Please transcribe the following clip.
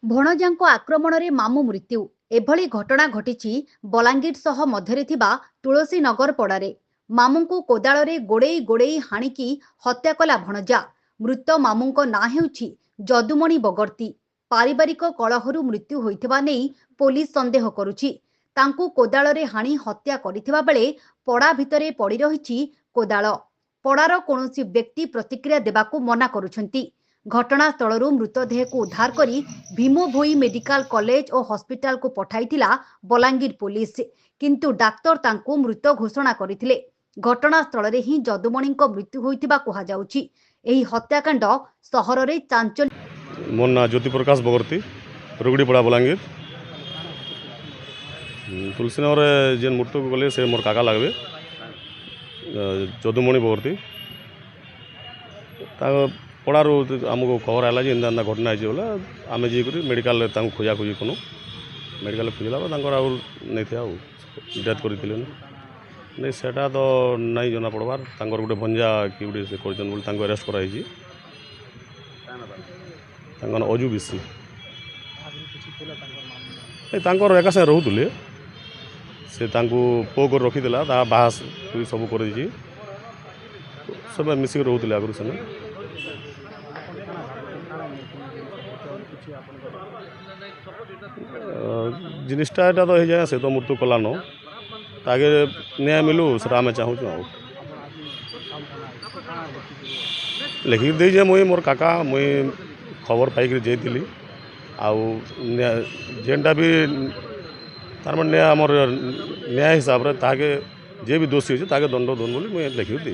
ଭଣଜାଙ୍କ ଆକ୍ରମଣରେ ମାମୁ ମୃତ୍ୟୁ। ଏଭଳି ଘଟଣା ଘଟିଛି ବଲାଙ୍ଗୀର ସହ ମଧ୍ୟରେ ଥିବା ତୁଳସୀନଗର ପଡ଼ାରେ। ମାମୁଙ୍କୁ କୋଦାଳରେ ଗୋଡ଼େଇ ଗୋଡ଼େଇ ହାଣିକି ହତ୍ୟା କଲା ଭଣଜା। ମୃତ ମାମୁଙ୍କ ନାଁ ହେଉଛି ଯଦୁମଣି ବଗର୍ତ୍ତୀ। ପାରିବାରିକ କଳହରୁ ମୃତ୍ୟୁ ହୋଇଥିବା ନେଇ ପୋଲିସ ସନ୍ଦେହ କରୁଛି। ତାଙ୍କୁ କୋଦାଳରେ ହାଣି ହତ୍ୟା କରିଥିବା ବେଳେ ପଡ଼ା ଭିତରେ ପଡ଼ି ରହିଛି କୋଦାଳ। ପଡ଼ାର କୌଣସି ବ୍ୟକ୍ତି ପ୍ରତିକ୍ରିୟା ଦେବାକୁ ମନା କରୁଛନ୍ତି। ଘଟଣାସ୍ଥଳରୁ ମୃତଦେହକୁ ଉଦ୍ଧାର କରି ଭୀମଭୋଇ ମେଡିକାଲ କଲେଜ ଓ ହସ୍ପିଟାଲକୁ ପଠାଇଥିଲା ବଲାଙ୍ଗୀର ପୋଲିସ। କିନ୍ତୁ ଡାକ୍ତର ତାଙ୍କୁ ମୃତ ଘୋଷଣା କରିଥିଲେ। ଘଟଣାସ୍ଥଳରେ ହିଁ ଯଦୁମଣିଙ୍କ ମୃତ୍ୟୁ ହୋଇଥିବା କୁହାଯାଉଛି। ଏହି ହତ୍ୟାକାଣ୍ଡ ସହରରେ ଚାଞ୍ଚଲ୍ୟ। मोर ना ज्योति प्रकाश बगर्ती रुगड़ीपड़ा बलांगीर तुलसीनगर जेन मृत्यु गले से मोर काका लगबे जदुमणि बगर्ती पड़ारू आमको खबर आला जे इंदा घटना है बोला आम जाकर मेडिकल खोजा खोजी कनु मेडिकल खोजला नहीं थे डेथ कर नहीं सेटा तो नहीं जना पड़वार गोटे भंजा कि गोटे से कर अरेस्ट कराई अजु बिशी एका साथ रोले से पो कर रखीला बाहा सब कर सब मिसिक रोले आगुरी से जिनिसटा तो हो जाए से तो मृत्यु कलान तागे न्याय मिलू से आम चाहूँ लिखिक दे मुई मोर काका मुई खबर पाइक जाइली जेनटा भी तार न्याय आमर न्याय हिसाब से ताके जे भी दोषी अच्छे ताके दंड दन बोली मुझे लिखिक दे।